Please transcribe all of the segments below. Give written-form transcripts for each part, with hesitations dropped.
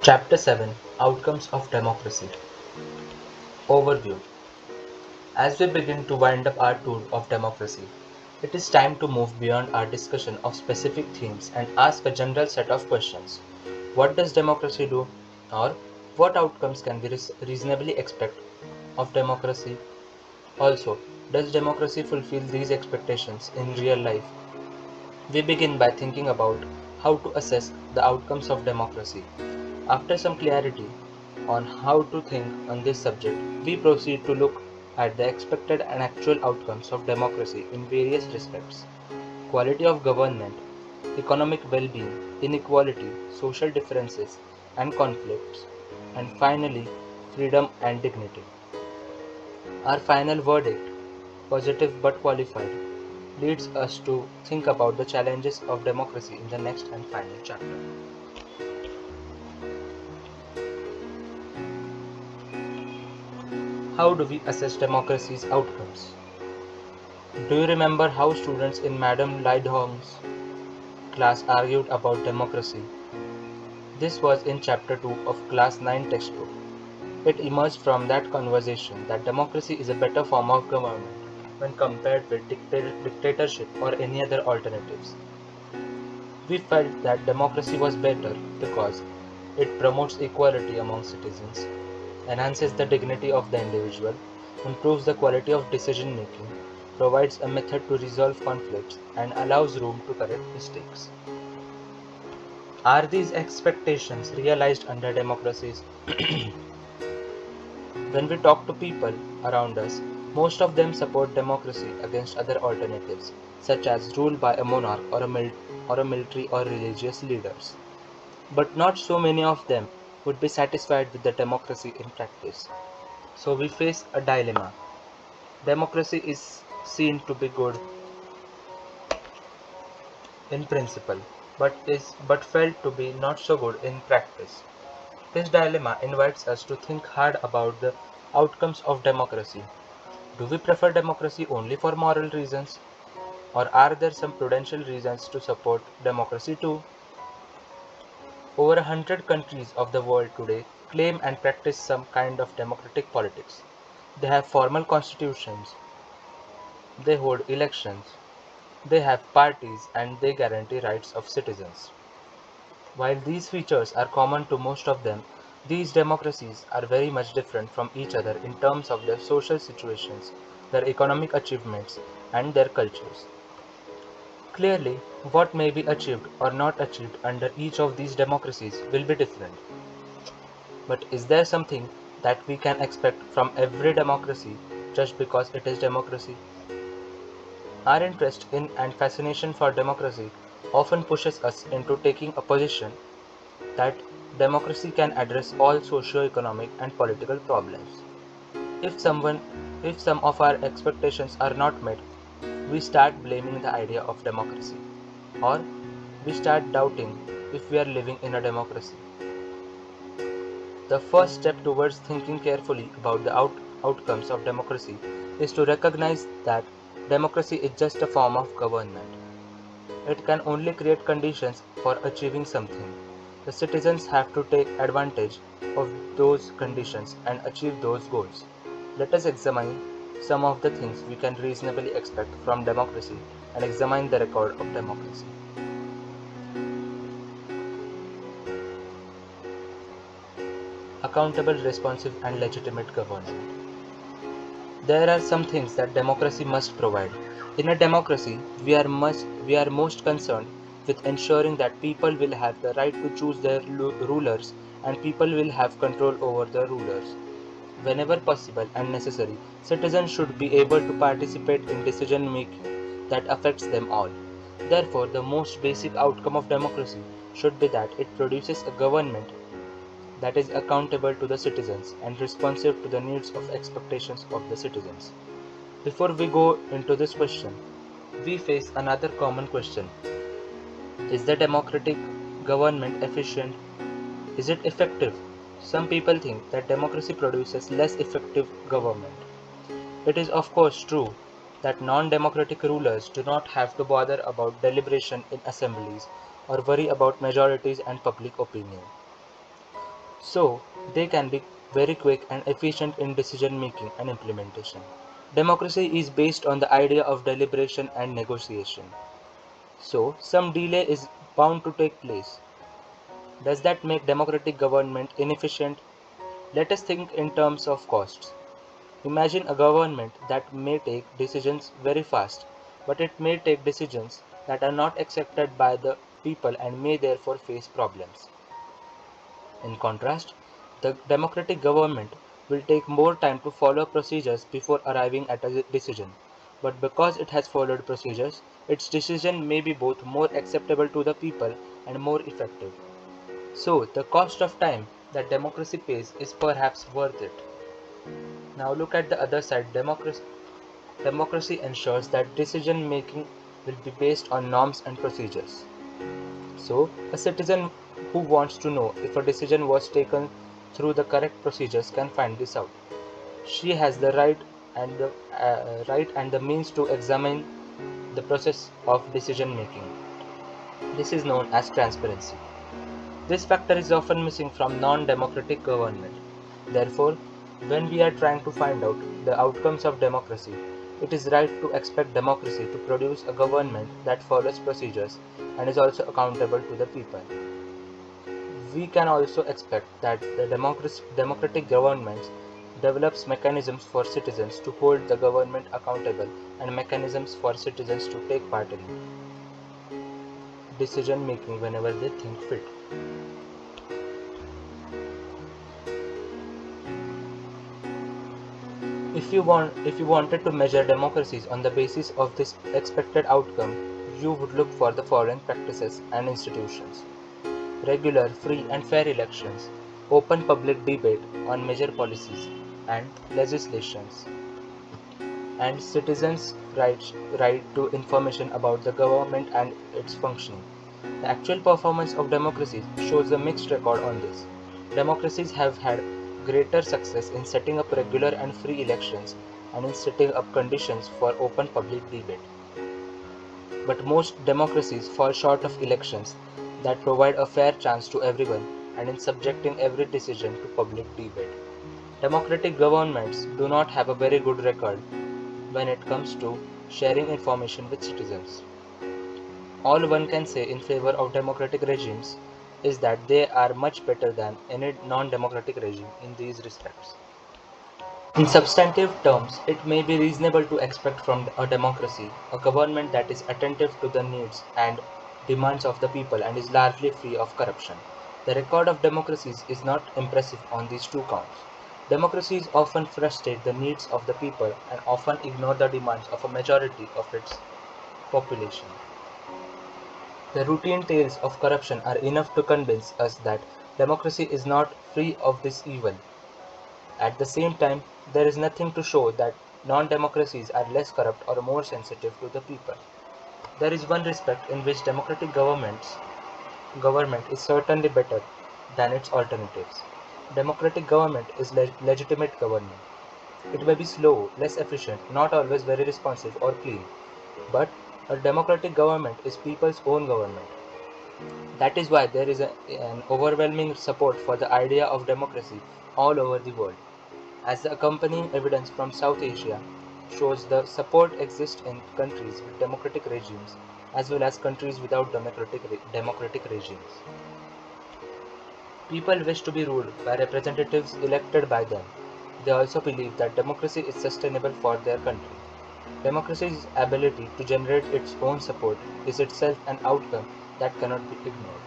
Chapter 7 Outcomes of Democracy Overview. As we begin to wind up our tour of democracy, it is time to move beyond our discussion of specific themes and ask a general set of questions. What does democracy do? Or what outcomes can we reasonably expect of democracy? Also, does democracy fulfill these expectations in real life? We begin by thinking about how to assess the outcomes of democracy. After some clarity on how to think on this subject, we proceed to look at the expected and actual outcomes of democracy in various respects: quality of government, economic well being, inequality, social differences and conflicts, and finally, freedom and dignity. Our final verdict, positive but qualified, leads us to think about the challenges of democracy in the next and final chapter. How do we assess democracy's outcomes? Do you remember how students in Madame Lidhong's class argued about democracy? This was in Chapter 2 of Class 9 textbook. It emerged from that conversation that democracy is a better form of government when compared with dictatorship or any other alternatives. We felt that democracy was better because it promotes equality among citizens, enhances the dignity of the individual, improves the quality of decision making, provides a method to resolve conflicts, and allows room to correct mistakes. Are these expectations realized under democracies? When we talk to people around us, most of them support democracy against other alternatives, such as rule by a monarch or a military or religious leaders. But not so many of them would be satisfied with the democracy in practice. So we face a dilemma. Democracy is seen to be good in principle, but felt to be not so good in practice. This dilemma invites us to think hard about the outcomes of democracy. Do we prefer democracy only for moral reasons? Or are there some prudential reasons to support democracy too? Over 100 countries of the world today claim and practice some kind of democratic politics. They have formal constitutions, they hold elections, they have parties, and they guarantee rights of citizens. While these features are common to most of them, these democracies are very much different from each other in terms of their social situations, their economic achievements, and their cultures. Clearly, what may be achieved or not achieved under each of these democracies will be different. But is there something that we can expect from every democracy just because it is democracy? Our interest in and fascination for democracy often pushes us into taking a position that democracy can address all socio-economic and political problems. If someone if some of our expectations are not met, we start blaming the idea of democracy, or we start doubting if we are living in a democracy. The first step towards thinking carefully about the outcomes of democracy is to recognize that democracy is just a form of government. It can only create conditions for achieving something. The citizens have to take advantage of those conditions and achieve those goals. Let us examine some of the things we can reasonably expect from democracy and examine the record of democracy. Accountable, responsive, and legitimate government. There are some things that democracy must provide. In a democracy, we are most concerned with ensuring that people will have the right to choose their rulers and people will have control over the rulers. Whenever possible and necessary, citizens should be able to participate in decision making that affects them all. Therefore, the most basic outcome of democracy should be that it produces a government that is accountable to the citizens and responsive to the needs of expectations of the citizens. Before we go into this question, we face another common question. Is the democratic government efficient? Is it effective? Some people think that democracy produces less effective government. It is of course true that non-democratic rulers do not have to bother about deliberation in assemblies or worry about majorities and public opinion. so they can be very quick and efficient in decision making and implementation. Democracy is based on the idea of deliberation and negotiation. So, some delay is bound to take place. Does that make democratic government inefficient? Let us think in terms of costs. Imagine a government that may take decisions very fast, but it may take decisions that are not accepted by the people and may therefore face problems. In contrast, the democratic government will take more time to follow procedures before arriving at a decision, but because it has followed procedures, its decision may be both more acceptable to the people and more effective. So, the cost of time that democracy pays is perhaps worth it. Now, look at the other side. Democracy ensures that decision making will be based on norms and procedures. So, a citizen who wants to know if a decision was taken through the correct procedures can find this out. She has the right and the means to examine the process of decision making. This is known as transparency. This factor is often missing from non-democratic government. Therefore, when we are trying to find out the outcomes of democracy, it is right to expect democracy to produce a government that follows procedures and is also accountable to the people. We can also expect that the democratic governments develops mechanisms for citizens to hold the government accountable and mechanisms for citizens to take part in decision making whenever they think fit. If you wanted to measure democracies on the basis of this expected outcome, you would look for the following practices and institutions: regular, free, and fair elections, open public debate on major policies and legislations, and citizens' right to information about the government and its functioning. The actual performance of democracies shows a mixed record on this. Democracies have had greater success in setting up regular and free elections and in setting up conditions for open public debate. But most democracies fall short of elections that provide a fair chance to everyone and in subjecting every decision to public debate. Democratic governments do not have a very good record when it comes to sharing information with citizens. All one can say in favor of democratic regimes is that they are much better than any non-democratic regime in these respects. In substantive terms, it may be reasonable to expect from a democracy a government that is attentive to the needs and demands of the people and is largely free of corruption. The record of democracies is not impressive on these two counts. Democracies often frustrate the needs of the people and often ignore the demands of a majority of its population. The routine tales of corruption are enough to convince us that democracy is not free of this evil. At the same time, there is nothing to show that non-democracies are less corrupt or more sensitive to the people. There is one respect in which democratic government is certainly better than its alternatives. Democratic government is legitimate government. It may be slow, less efficient, not always very responsive or clean, but a democratic government is people's own government. That is why there is an overwhelming support for the idea of democracy all over the world. As the accompanying evidence from South Asia shows, the support exists in countries with democratic regimes as well as countries without democratic regimes. People wish to be ruled by representatives elected by them. They also believe that democracy is sustainable for their country. Democracy's ability to generate its own support is itself an outcome that cannot be ignored.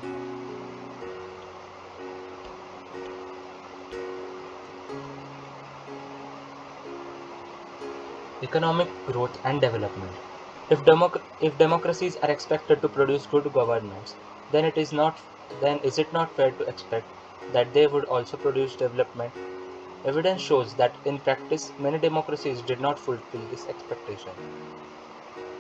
Economic growth and development. If democracies are expected to produce good governments, then is it not fair to expect that they would also produce development? Evidence shows that in practice many democracies did not fulfill this expectation.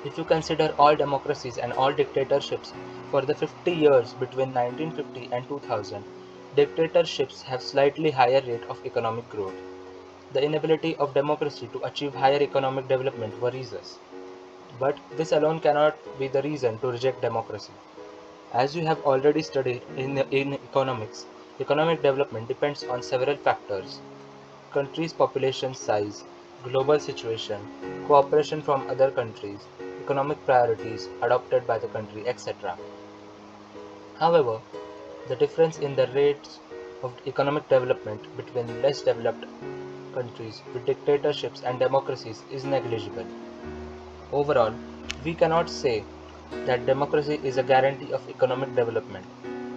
If you consider all democracies and all dictatorships for the 50 years between 1950 and 2000, dictatorships have slightly higher rate of economic growth. The inability of democracy to achieve higher economic development worries us. But this alone cannot be the reason to reject democracy. As you have already studied in economics, Economic development depends on several factors: country's population size, global situation, cooperation from other countries, economic priorities adopted by the country, etc. However, the difference in the rates of economic development between less developed countries with dictatorships and democracies is negligible. Overall, we cannot say that democracy is a guarantee of economic development,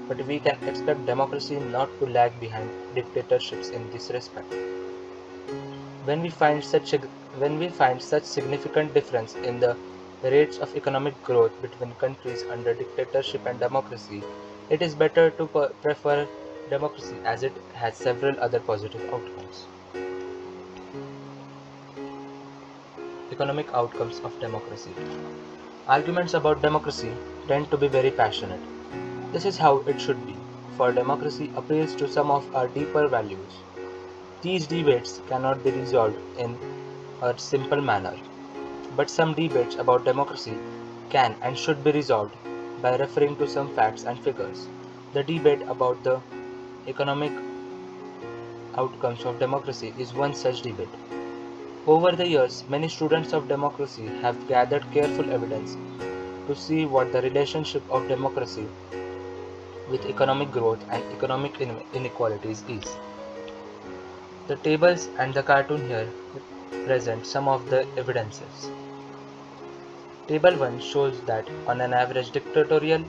but we can expect democracy not to lag behind dictatorships in this respect. When we find such a, when we find such significant difference in the rates of economic growth between countries under dictatorship and democracy, it is better to prefer democracy as it has several other positive outcomes. Economic outcomes of democracy. Arguments about democracy tend to be very passionate. This is how it should be, for democracy appeals to some of our deeper values. These debates cannot be resolved in a simple manner, but some debates about democracy can and should be resolved by referring to some facts and figures. The debate about the economic outcomes of democracy is one such debate. Over the years, many students of democracy have gathered careful evidence to see what the relationship of democracy with economic growth and economic inequalities is. The tables and the cartoon here present some of the evidences. Table 1 shows that on an average dictatorial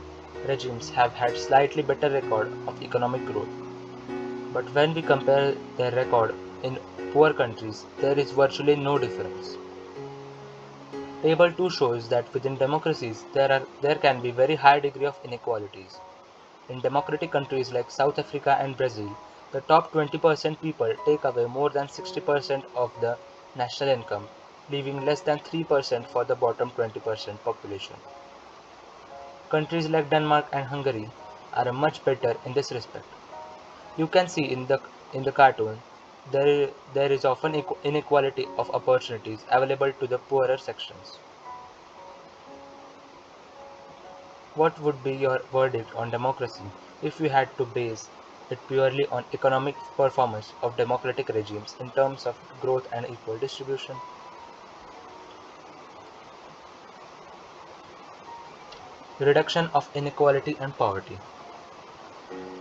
regimes have had slightly better record of economic growth, but when we compare their record in poor countries, there is virtually no difference. Table 2 shows that within democracies there can be very high degree of inequalities. In democratic countries like South Africa and Brazil, the top 20% people take away more than 60% of the national income, leaving less than 3% for the bottom 20% population. Countries like Denmark and Hungary are much better in this respect. You can see in the cartoon there is often inequality of opportunities available to the poorer sections. What would be your verdict on democracy if you had to base it purely on economic performance of democratic regimes in terms of growth and equal distribution? Reduction of inequality and poverty.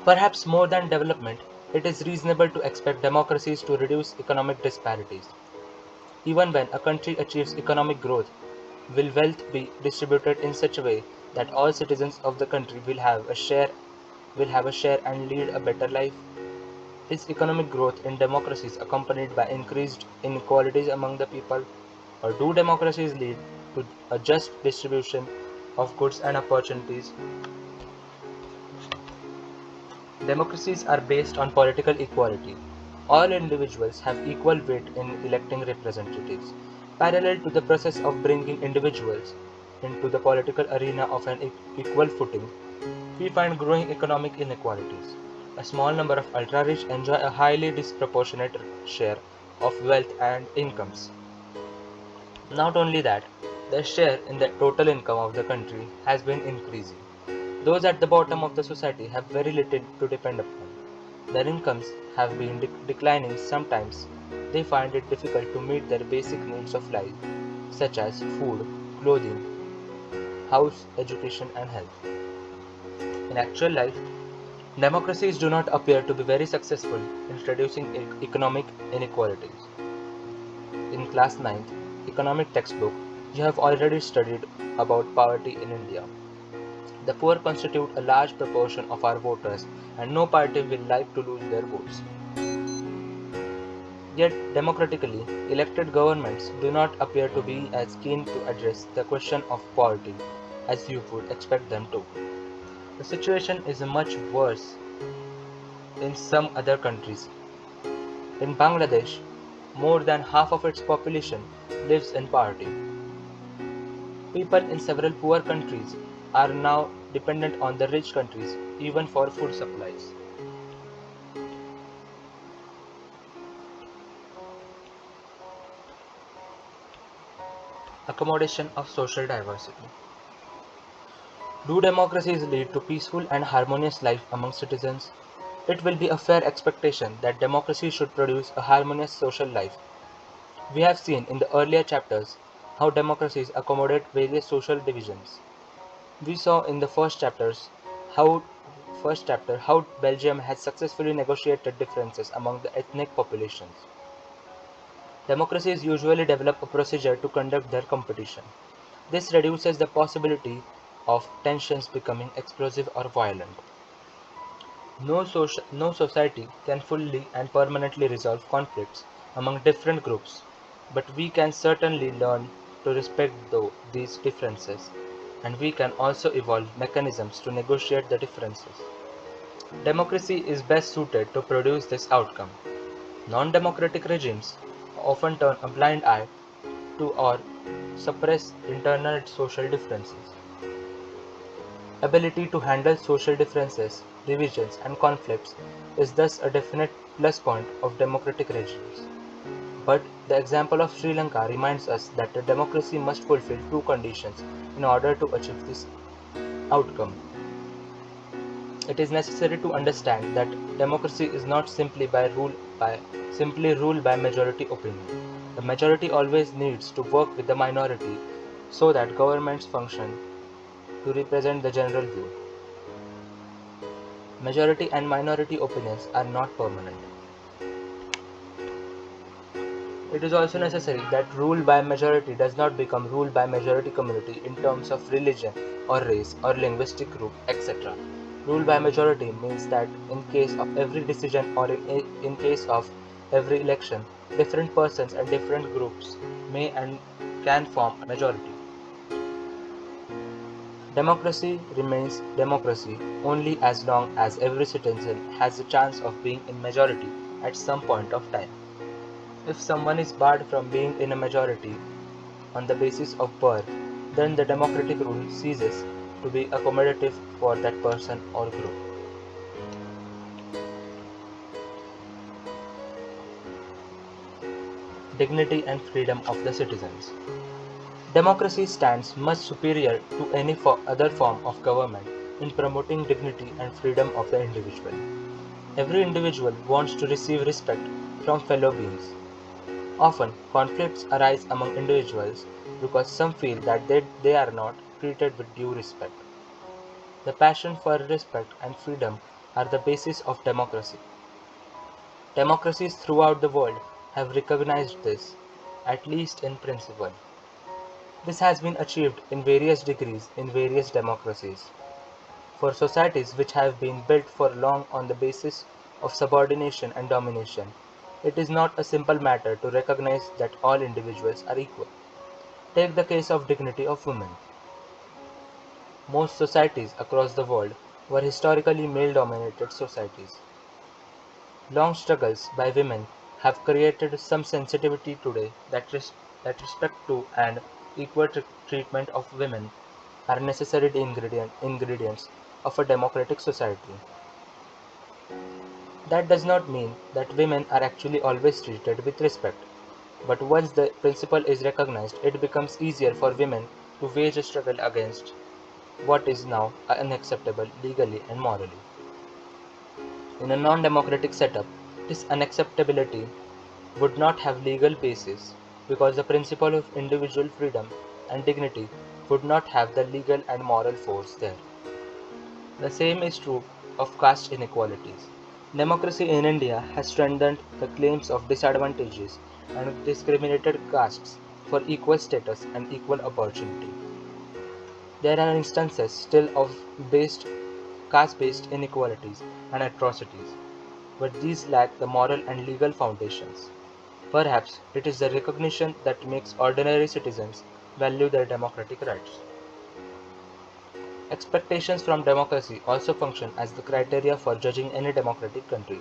Perhaps more than development, it is reasonable to expect democracies to reduce economic disparities. Even when a country achieves economic growth, will wealth be distributed in such a way that all citizens of the country will have a share and lead a better life? Is economic growth in democracies accompanied by increased inequalities among the people, or do democracies lead to a just distribution of goods and opportunities? Democracies are based on political equality. All individuals have equal weight in electing representatives. Parallel to the process of bringing individuals into the political arena of an equal footing, we find growing economic inequalities. A small number of ultra-rich enjoy a highly disproportionate share of wealth and incomes. Not only that, their share in the total income of the country has been increasing. Those at the bottom of the society have very little to depend upon. Their incomes have been declining sometimes. They find it difficult to meet their basic needs of life, such as food, clothing, house, education, and health. In actual life, democracies do not appear to be very successful in reducing economic inequalities. In class 9th economic textbook, you have already studied about poverty in India. The poor constitute a large proportion of our voters, and no party will like to lose their votes. Yet, democratically elected governments do not appear to be as keen to address the question of poverty as you would expect them to. The situation is much worse in some other countries. In Bangladesh, more than half of its population lives in poverty. People in several poor countries are now dependent on the rich countries even for food supplies. Accommodation of social diversity. Do democracies lead to peaceful and harmonious life among citizens? It will be a fair expectation that democracy should produce a harmonious social life. We have seen in the earlier chapters how democracies accommodate various social divisions. We saw in the how first chapter how Belgium has successfully negotiated differences among the ethnic populations. Democracies usually develop a procedure to conduct their competition. This reduces the possibility of tensions becoming explosive or violent. No society can fully and permanently resolve conflicts among different groups, but we can certainly learn to respect these differences, and we can also evolve mechanisms to negotiate the differences. Democracy is best suited to produce this outcome. Non-democratic regimes often turn a blind eye to or suppress internal social differences. Ability to handle social differences, divisions, and conflicts is thus a definite plus point of democratic regimes. But the example of Sri Lanka reminds us that a democracy must fulfill two conditions in order to achieve this outcome. It is necessary to understand that democracy is not simply ruled by majority opinion. The majority always needs to work with the minority so that governments function to represent the general view. Majority and minority opinions are not permanent. It is also necessary that rule by majority does not become rule by majority community in terms of religion or race or linguistic group, etc. Rule by majority means that in case of every decision or in case of every election, different persons and different groups may and can form a majority. Democracy remains democracy only as long as every citizen has a chance of being in majority at some point of time. If someone is barred from being in a majority on the basis of birth, then the democratic rule ceases to be accommodative for that person or group. Dignity and freedom of the citizens. Democracy stands much superior to any other form of government in promoting dignity and freedom of the individual. Every individual wants to receive respect from fellow beings. Often, conflicts arise among individuals because some feel that they are not treated with due respect. The passion for respect and freedom are the basis of democracy. Democracies throughout the world have recognized this, at least in principle. This has been achieved in various degrees in various democracies. For societies which have been built for long on the basis of subordination and domination, it is not a simple matter to recognize that all individuals are equal. Take the case of dignity of women. Most societies across the world were historically male-dominated societies. Long struggles by women have created some sensitivity today that respect to and equal treatment of women are necessary ingredients of a democratic society. That does not mean that women are actually always treated with respect, but once the principle is recognized, it becomes easier for women to wage a struggle against what is now unacceptable legally and morally. In a non-democratic setup, this unacceptability would not have legal basis because the principle of individual freedom and dignity would not have the legal and moral force there. The same is true of caste inequalities. Democracy in India has strengthened the claims of disadvantages and discriminated castes for equal status and equal opportunity. There are instances still of caste-based inequalities and atrocities, but these lack the moral and legal foundations. Perhaps it is the recognition that makes ordinary citizens value their democratic rights. Expectations from democracy also function as the criteria for judging any democratic country.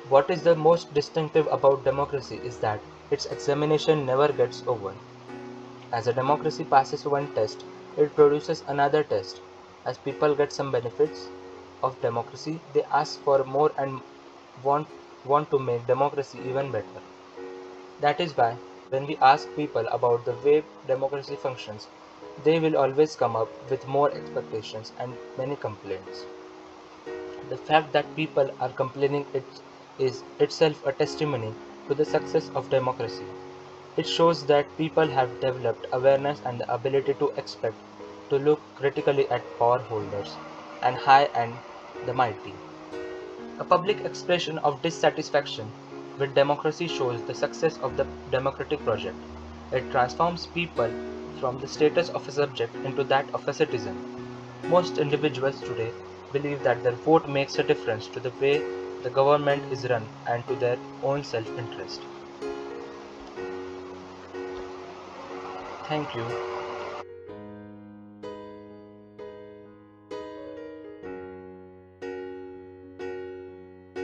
What is the most distinctive about democracy is that its examination never gets over. As a democracy passes one test, it produces another test. As people get some benefits of democracy, they ask for more and want, want to make democracy even better. That is why, when we ask people about the way democracy functions, they will always come up with more expectations and many complaints. The fact that people are complaining it is itself a testimony to the success of democracy. It shows that people have developed awareness and the ability to expect to look critically at power holders and high and the mighty. A public expression of dissatisfaction with democracy shows the success of the democratic project. It transforms people from the status of a subject into that of a citizen. Most individuals today believe that their vote makes a difference to the way the government is run and to their own self interest. Thank you.